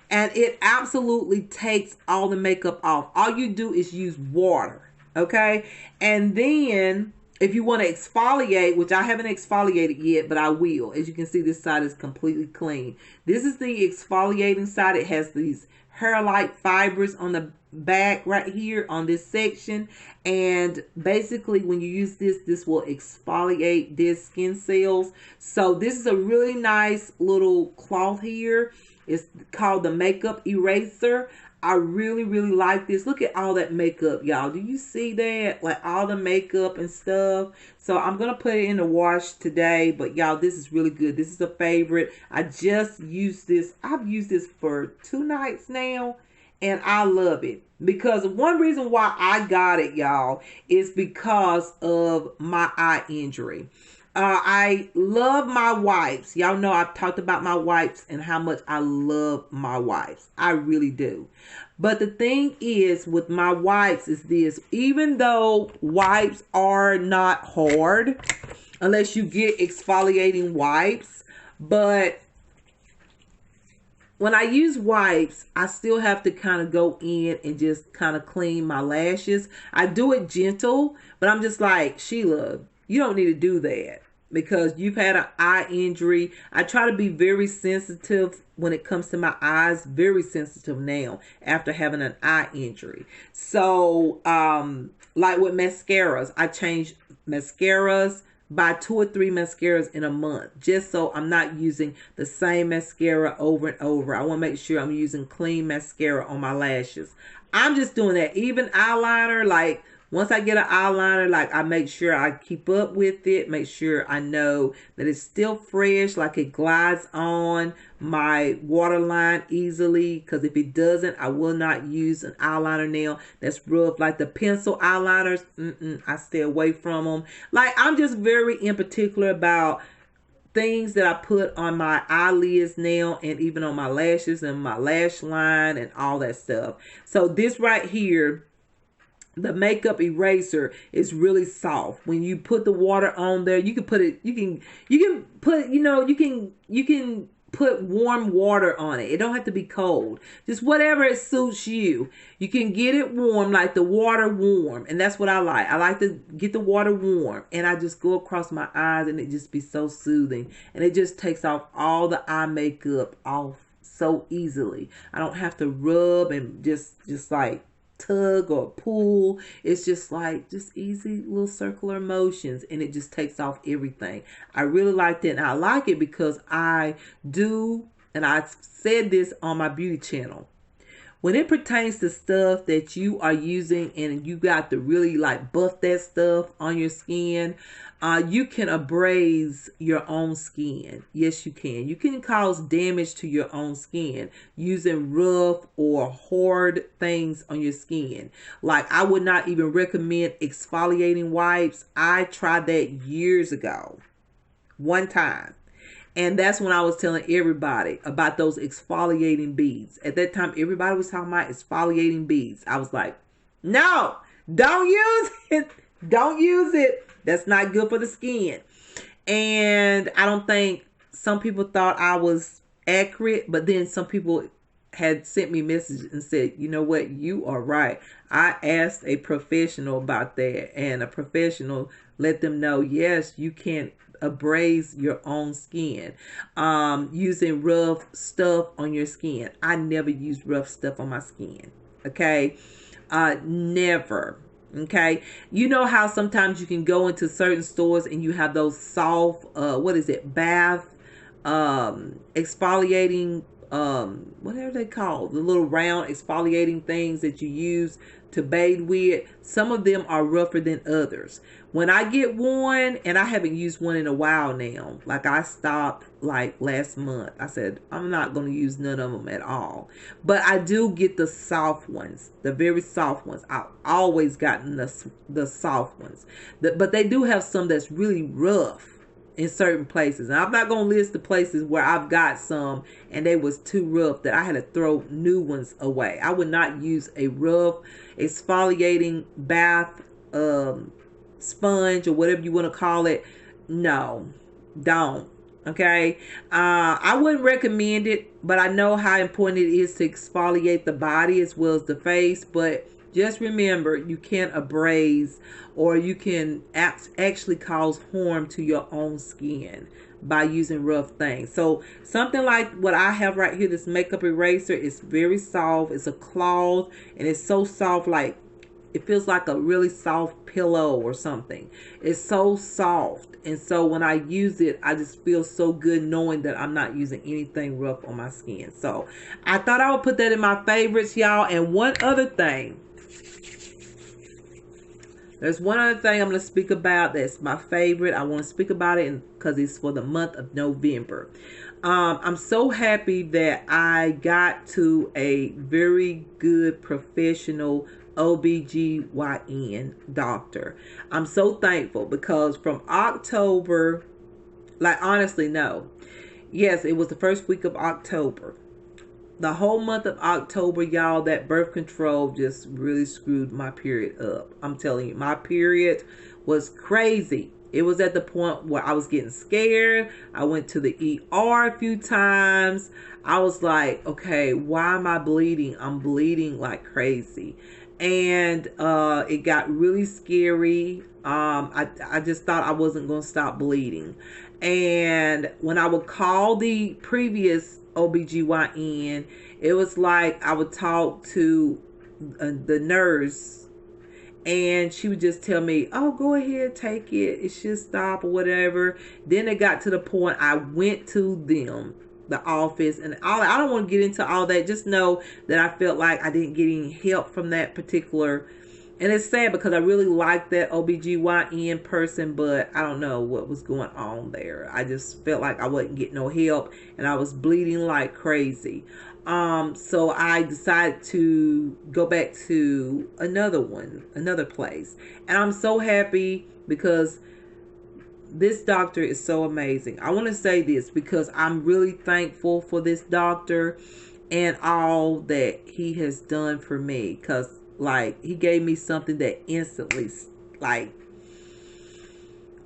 and it absolutely takes all the makeup off. All you do is use water, okay? And then if you want to exfoliate, which I haven't exfoliated yet, but I will. As you can see, this side is completely clean. This is the exfoliating side. It has these hair-like fibers on the back right here on this section, and basically when you use this will exfoliate dead skin cells. So this is a really nice little cloth here. It's called the makeup eraser. I really like this. Look at all that makeup, y'all. Do you see that? Like all the makeup and stuff. So I'm going to put it in the wash today. But y'all, this is really good. This is a favorite. I just used this. I've used this for 2 nights now. And I love it. Because one reason why I got it, y'all, is because of my eye injury. I love my wipes. Y'all know I've talked about my wipes and how much I love my wipes. I really do. But the thing is with my wipes is this. Even though wipes are not hard, unless you get exfoliating wipes, but when I use wipes, I still have to kind of go in and just kind of clean my lashes. I do it gentle, but I'm just like, Sheila, you don't need to do that because you've had an eye injury. I try to be very sensitive when it comes to my eyes, very sensitive now after having an eye injury. So, like with mascaras, I change mascaras, buy 2 or 3 mascaras in a month, just so I'm not using the same mascara over and over. I want to make sure I'm using clean mascara on my lashes. I'm just doing that. Even eyeliner, like once I get an eyeliner, like I make sure I keep up with it, make sure I know that it's still fresh, like it glides on my waterline easily, because if it doesn't, I will not use an eyeliner nail that's rough, like the pencil eyeliners. I stay away from them. Like I'm just very in particular about things that I put on my eyelids now, and even on my lashes and my lash line and all that stuff. So this right here, the makeup eraser, is really soft. When you put the water on there, you can put it, you can put, you can put warm water on it. It don't have to be cold. Just whatever it suits you. You can get it warm, like the water warm. And that's what I like. I like to get the water warm. And I just go across my eyes and it just be so soothing. And it just takes off all the eye makeup off so easily. I don't have to rub and just like tug or pull. It's just like easy little circular motions, and it just takes off everything. I really like that, and I like it because I do, and I said this on my beauty channel, when it pertains to stuff that you are using and you got to really like buff that stuff on your skin, you can abrase your own skin. Yes, you can. You can cause damage to your own skin using rough or hard things on your skin. Like I would not even recommend exfoliating wipes. I tried that years ago, one time. And that's when I was telling everybody about those exfoliating beads. At that time, everybody was talking about exfoliating beads. I was like, no, don't use it. Don't use it. That's not good for the skin. And I don't think some people thought I was accurate, but then some people had sent me messages and said, you know what, you are right. I asked a professional about that, and a professional let them know, yes, you can abrase your own skin using rough stuff on your skin. I never use rough stuff on my skin. Okay. Never. Okay. You know how sometimes you can go into certain stores and you have those soft bath exfoliating whatever they call, the little round exfoliating things that you use to bathe with. Some of them are rougher than others. When I get one, and I haven't used one in a while now, like I stopped like last month, I said I'm not going to use none of them at all. But I do get the soft ones, the very soft ones. I've always gotten the soft ones, but they do have some that's really rough in certain places. And I'm not going to list the places where I've got some and they was too rough that I had to throw new ones away. I would not use a rough exfoliating bath sponge or whatever you want to call it. No, don't. Okay. I wouldn't recommend it, but I know how important it is to exfoliate the body as well as the face. But just remember, you can't abrade, or you can actually cause harm to your own skin by using rough things. So something like what I have right here, this makeup eraser, is very soft. It's a cloth, and it's so soft, like it feels like a really soft pillow or something. It's so soft. And so when I use it, I just feel so good knowing that I'm not using anything rough on my skin. So I thought I would put that in my favorites, y'all. And one other thing. There's one other thing I'm going to speak about that's my favorite. I want to speak about it because it's for the month of November. I'm so happy that I got to a very good professional OBGYN doctor. I'm so thankful because from October, like honestly, no. Yes, it was the first week of October. The whole month of October, y'all, that birth control just really screwed my period up. I'm telling you, my period was crazy. It was at the point where I was getting scared. I went to the ER a few times. I was like, okay, why am I bleeding? I'm bleeding like crazy. And it got really scary. I just thought I wasn't going to stop bleeding. And when I would call the previous OBGYN, it was like I would talk to the nurse, and she would just tell me, oh, go ahead, take it, it should stop or whatever. Then it got to the point I went to them, the office, and all. I don't want to get into all that. Just know that I felt like I didn't get any help from that particular. And it's sad because I really liked that OBGYN person, but I don't know what was going on there. I just felt like I wasn't getting no help, and I was bleeding like crazy. So I decided to go back to another place. And I'm so happy because this doctor is so amazing. I want to say this because I'm really thankful for this doctor and all that he has done for me, because like he gave me something that instantly, like,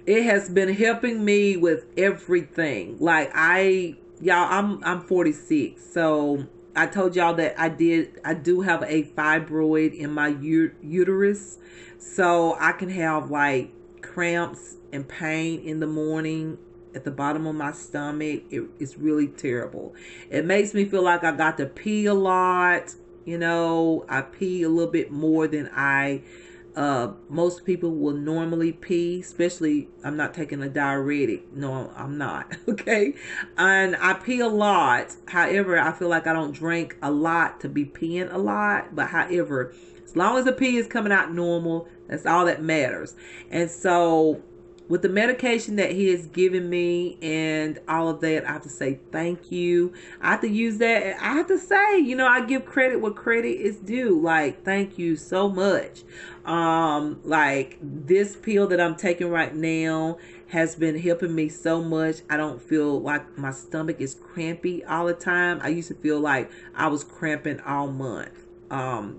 it has been helping me with everything. Like I'm 46, so I told y'all that I do have a fibroid in my uterus, so I can have like cramps and pain in the morning at the bottom of my stomach. It's really terrible. It makes me feel like I got to pee a lot. You know, I pee a little bit more than most people will normally pee, especially I'm not taking a diuretic. No, I'm not. Okay. And I pee a lot. However, I feel like I don't drink a lot to be peeing a lot. But however, as long as the pee is coming out normal, that's all that matters. And so with the medication that he has given me and all of that, I have to say thank you. I have to use that. I have to say, you know, I give credit where credit is due. Like, thank you so much. Like this pill that I'm taking right now has been helping me so much. I don't feel like my stomach is crampy all the time. I used to feel like I was cramping all month.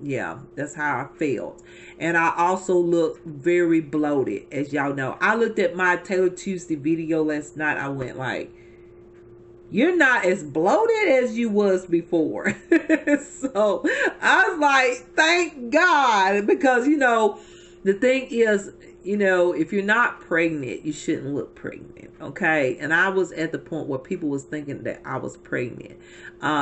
Yeah, that's how I felt. And I also look very bloated, as y'all know. I looked at my Taylor Tuesday video last night. I went like, you're not as bloated as you was before. So I was like, thank God, because you know, the thing is, you know, if you're not pregnant, you shouldn't look pregnant. Okay. And I was at the point where people was thinking that I was pregnant,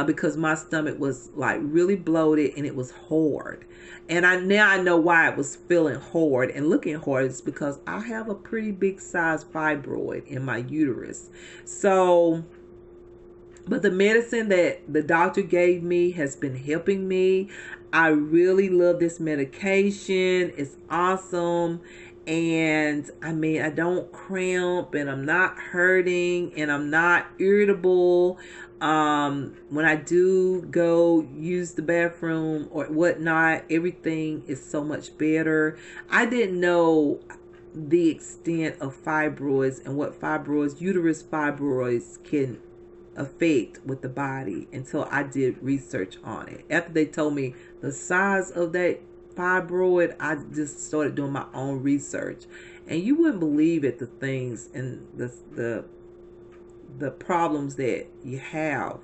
because my stomach was like really bloated and it was hard. And now I know why it was feeling hard and looking hard. It's because I have a pretty big size fibroid in my uterus. So, but the medicine that the doctor gave me has been helping me. I really love this medication. It's awesome. And I mean, I don't cramp, and I'm not hurting, and I'm not irritable. When I do go use the bathroom or whatnot, everything is so much better. I didn't know the extent of fibroids and what uterus fibroids can affect with the body until I did research on it. After they told me the size of that fibroid, I just started doing my own research, and you wouldn't believe it, the things and the the problems that you have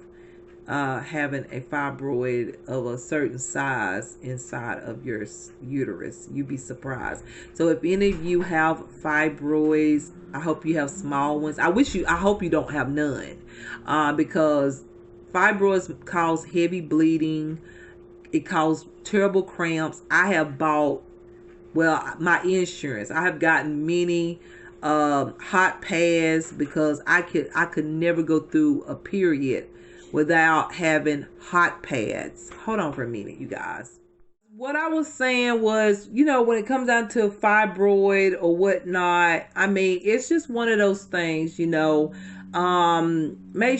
having a fibroid of a certain size inside of your uterus. You'd be surprised. So if any of you have fibroids, I hope you have small ones. I hope you don't have none, because fibroids cause heavy bleeding. It causes terrible cramps. I have bought, well, my insurance, I have gotten many hot pads because I could never go through a period without having hot pads. Hold on for a minute, you guys. What I was saying was, when it comes down to fibroid or whatnot, I mean, it's just one of those things, make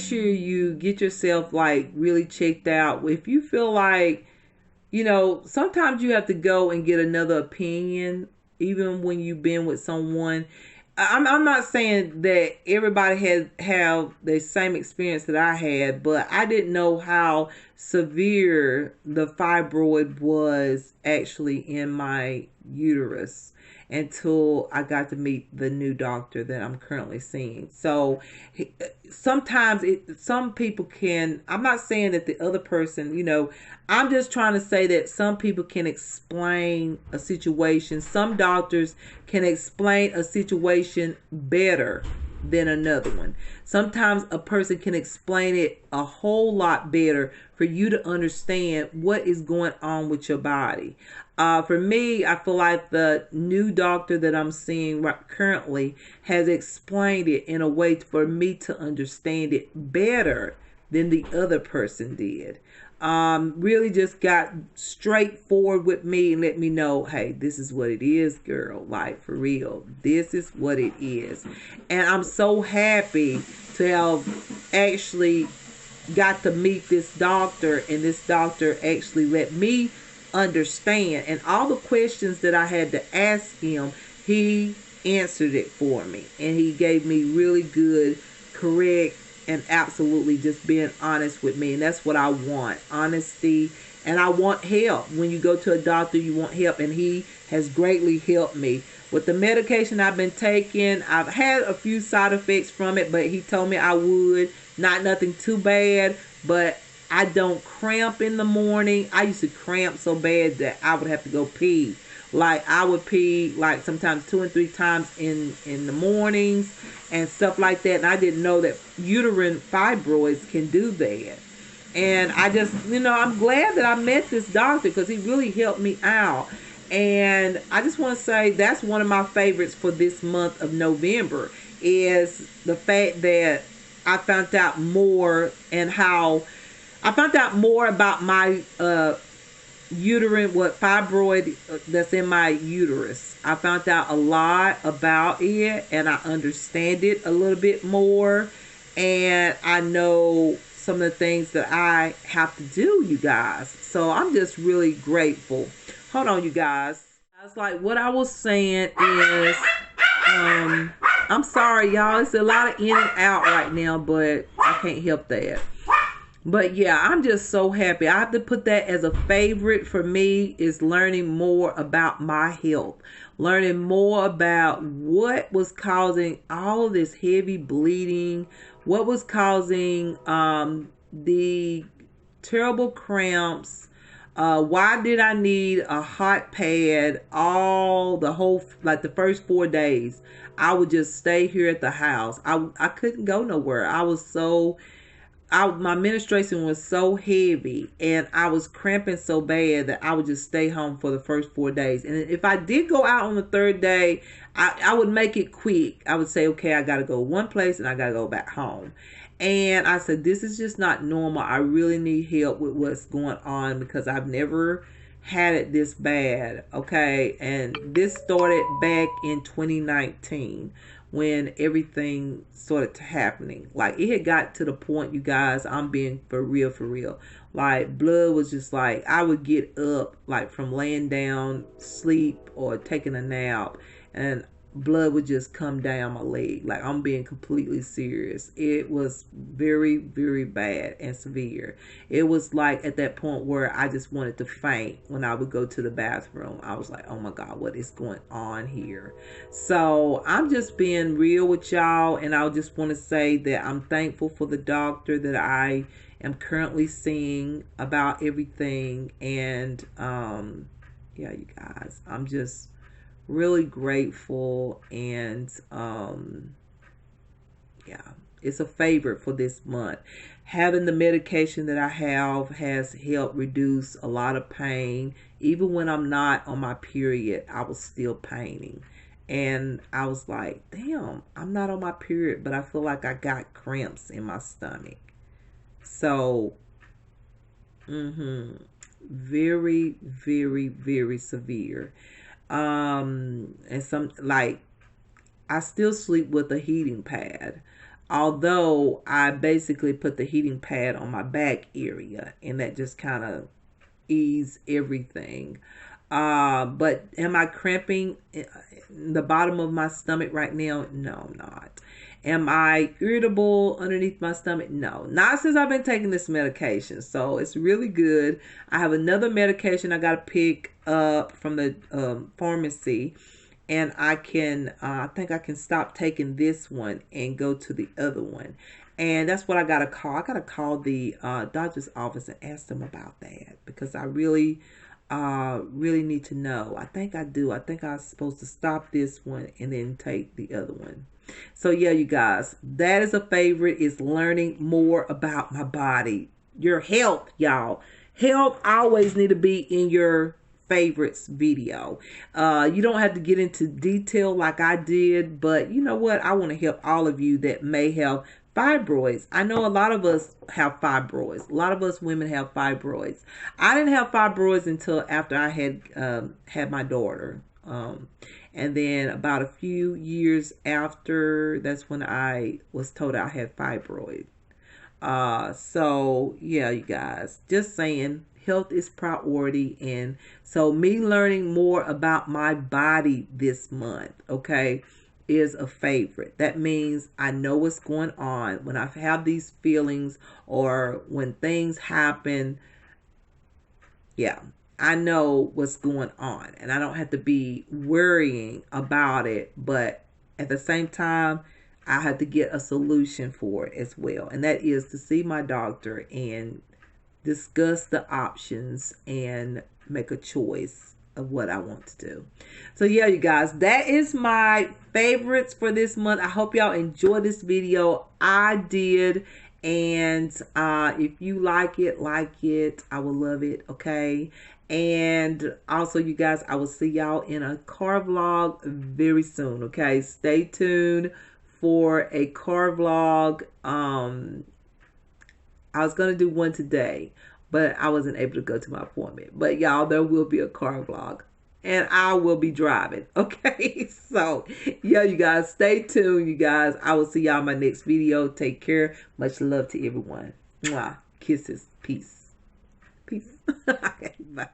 sure you get yourself like really checked out. If you feel like, sometimes you have to go and get another opinion, even when you've been with someone. I'm not saying that everybody have the same experience that I had, but I didn't know how severe the fibroid was actually in my uterus until I got to meet the new doctor that I'm currently seeing. So sometimes some people can, I'm not saying that the other person, I'm just trying to say that some people can explain a situation. Some doctors can explain a situation better than another one. Sometimes a person can explain it a whole lot better for you to understand what is going on with your body. For me, I feel like the new doctor that I'm seeing currently has explained it in a way for me to understand it better than the other person did. Really just got straightforward with me and let me know, hey, this is what it is, girl. Like, for real, this is what it is. And I'm so happy to have actually got to meet this doctor, and this doctor actually let me understand. And all the questions that I had to ask him, he answered it for me. And he gave me really good, correct, and absolutely just being honest with me. And that's what I want, honesty. And I want help. When you go to a doctor, you want help. And he has greatly helped me. With the medication I've been taking, I've had a few side effects from it, but he told me I would. Not nothing too bad, but I don't cramp in the morning. I used to cramp so bad that I would have to go pee. Like, I would pee like sometimes 2 and 3 times in the mornings and stuff like that. And I didn't know that uterine fibroids can do that. And I just, I'm glad that I met this doctor because he really helped me out. And I just want to say that's one of my favorites for this month of November is the fact that I found out more and how I found out more about my uterine, what fibroid that's in my uterus. I found out a lot about it and I understand it a little bit more. And I know some of the things that I have to do, you guys. So I'm just really grateful. Hold on, you guys. It's like what I was saying is, I'm sorry, y'all. It's a lot of in and out right now, but I can't help that. But yeah, I'm just so happy. I have to put that as a favorite for me is learning more about my health. Learning more about what was causing all of this heavy bleeding. What was causing the terrible cramps. Why did I need a hot pad the first 4 days? I would just stay here at the house. I couldn't go nowhere. My menstruation was so heavy and I was cramping so bad that I would just stay home for the first 4 days. And if I did go out on the 3rd day, I would make it quick. I would say, okay, I got to go one place and I got to go back home. And I said, this is just not normal. I really need help with what's going on because I've never had it this bad. Okay. And this started back in 2019 when everything started happening. Like, it had got to the point, you guys, I'm being for real. Like, blood was just like, I would get up like from laying down, sleep, or taking a nap, and blood would just come down my leg. Like, I'm being completely serious. It was very, very bad and severe. It was like at that point where I just wanted to faint when I would go to the bathroom. I was like, oh my God, what is going on here? So I'm just being real with y'all, and I just want to say that I'm thankful for the doctor that I am currently seeing about everything. And yeah, you guys, I'm just really grateful. And yeah, it's a favorite for this month. Having the medication that I have has helped reduce a lot of pain. Even when I'm not on my period, I was still paining. And I was like, damn, I'm not on my period, but I feel like I got cramps in my stomach. So, very, very, very severe. And some, like, I still sleep with a heating pad. Although I basically put the heating pad on my back area, and that just kind of ease everything. But am I cramping in the bottom of my stomach right now? No, I'm not. Am I irritable underneath my stomach? No, not since I've been taking this medication. So it's really good. I have another medication I got to pick up from the pharmacy, and I think I can stop taking this one and go to the other one. And that's what I got to call. I got to call the doctor's office and ask them about that, because I really need to know. I think I do. I think I'm supposed to stop this one and then take the other one. So yeah, you guys, that is a favorite, is learning more about my body. Your health, y'all. Health always need to be in your favorites video. You don't have to get into detail like I did, but you know what? I want to help all of you that may have fibroids. I know a lot of us have fibroids. A lot of us women have fibroids. I didn't have fibroids until after I had my daughter. And then about a few years after, that's when I was told I had fibroid. So yeah, you guys, just saying, health is priority. And so me learning more about my body this month, okay, is a favorite. That means I know what's going on when I have these feelings or when things happen. Yeah, I know what's going on, and I don't have to be worrying about it. But at the same time, I have to get a solution for it as well. And that is to see my doctor and discuss the options and make a choice of what I want to do. So yeah, you guys, that is my favorites for this month. I hope y'all enjoyed this video. I did. And if you like it, I will love it. Okay. And also, you guys, I will see y'all in a car vlog very soon. Okay. Stay tuned for a car vlog. I was going to do one today, but I wasn't able to go to my appointment. But y'all, there will be a car vlog, and I will be driving. Okay. So yeah, you guys, stay tuned. You guys, I will see y'all in my next video. Take care. Much love to everyone. Mwah. Kisses. Peace. Peace. Okay, bye.